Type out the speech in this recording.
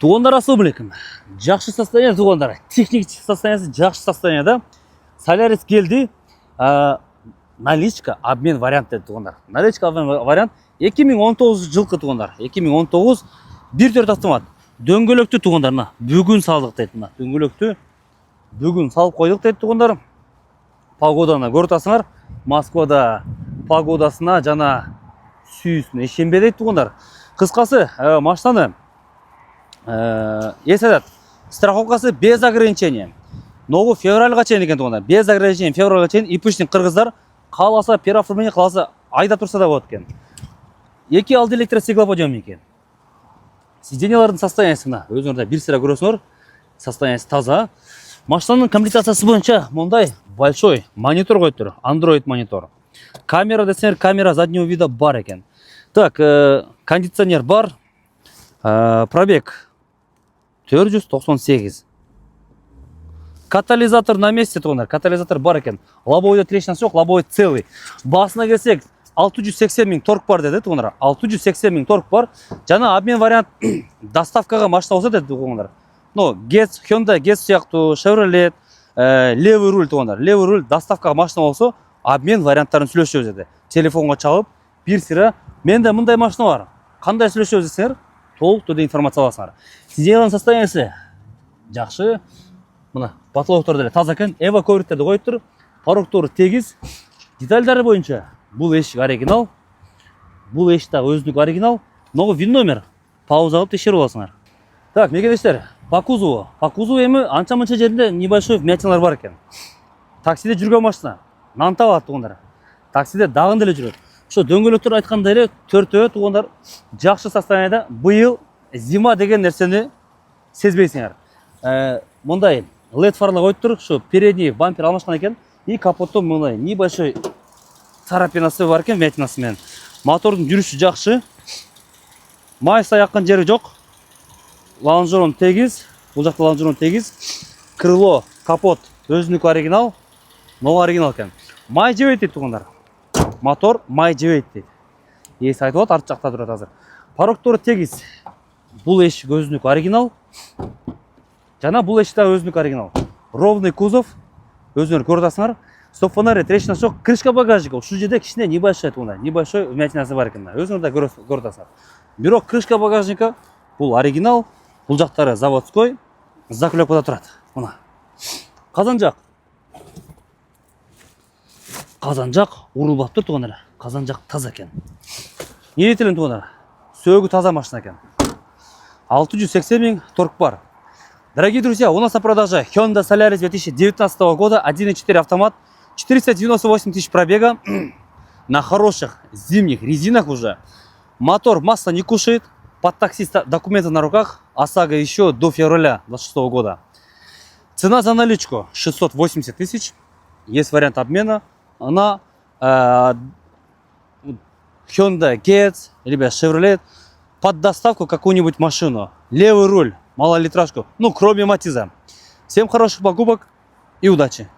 Туғандар ассалаумалейкум. Жақсы состояние туғандар. Технический состояние жақсы состояниеда. Солярис келді. Наличка обмен вариант деді туғандар. Наличка обмен вариант 2019 жылқы туғандар. 2019 1.4 автомат. Дөңгелекті туғандарына бүгін салдық дейді. Дөңгелекті бүгін салып қойдық дейді туғандар. Погоданы көртасыңар. Москвада погодасына жана сүйісіне шембе дейді туғандар. Қысқасы машинаны есадат. Страховкасы без ограничения. Нову февральға чейін екен туғандар. Без ограничения февральға чейін ипүштің қырғыздар қаласа переоформление қаласа айда тұрса да болады екен. 2 алды электростеклоподъем екен. Сиденьялардың состояниесіне өзіңізде бір сыра көресіңдер. Состояниесі таза. Машинаның комплектациясы бойынша мұндай большой монитор қойып тұр. Android монитор. Камера десеңер, камера заднего вида бар екен. Так, кондиционер бар. Пробег 498. Катализатор на месте туғандар. Катализатор бар екен. Лобовойда трещинасы жоқ, лобовой целый. Басына келсек 680 000 торг бар деді туғандар. 680 000 торг бар. Жана обмен вариант доставкаға машина болса деді туғандар. Но Getz, Hyundai Getz сияқты, Chevrolet, левый руль туғандар. Левый руль доставкаға машина болса, обмен варианттарын сөйлесіп деді. Телефонға чалып, бір сыра, менде мындай машина бар. Қандай сөйлесіп десеңер, толық түрде информация аласыңар. Сиденьяның состояниесі жақсы. Мына потолоктар таза екен. Эва ковриктерді қойып тұр. Порогтары тегіз. Детальдары бойынша бұл ешік оригинал. Бұл ешік өзіндік оригинал. Но вин номер. Пауза алып тексеріп аласыңар. Так, мекендештер, по кузову. По кузову емі анша-мұнша жерінде небольшой вмятиналар бар екен. Таксиде жүрген машина. Нан табады туғандар. Таксиде дағын деле жүреді. Şu дөңгелектер айтқандары төртеуі туғандар жақсы состояниеда. Бұйыл зима деген нәрсені сезбейсіңер. Мұндай LED фарлар қойып тұр. Şu передний бампер алмашқан екен. И капотта мұндай небольшой царапинасы бар екен вмятинасымен. Мотордың жүрісі жақсы. Май саяққан жері жоқ. Лонжерон тегіз. Бұл жақта лонжерон тегіз. Крыло, капот өзіндік оригинал. Но оригинал екен. Май жебейді дейді туғандар. Мотор май жебейді дейді. Есі айтып алады, арт жақта тұрады қазір. Порогтары тегіз. Бұл ешік өзіндік оригинал. Жана бұл ешік өзіндік оригинал. Ровный кузов. Өзіңер көрдасыңар. Стоп фонари, трещина жоқ. Крышка багажника. Шу жерде кішіне небольшой туғандар. Небольшой вмятинасы бар екен. Өзіңер көрдасыңар. Бирок крышка багажника бұл оригинал. Бұл жақтары заводской. Заклепада тұрады. Мына. Қазанжақ. Қазанжақ урылбап тұр туғандар. Қазанжақ таза екен. Не етілін туғандар? Сөгі таза машина екен. 680 000 торг бар. Дорогие друзья, у нас на продаже Hyundai Solaris 2019 года 1.4 автомат, 498 000 пробега, на хороших зимних резинах уже. Мотор масло не кушает, под такси документы на руках, ОСАГО еще до февраля 2026 года. Цена за наличку 680 000, есть вариант обмена на Hyundai Getz, либо Chevrolet, под доставку какую-нибудь машину, левый руль, малолитражку, ну кроме Матиза. Всем хороших покупок и удачи!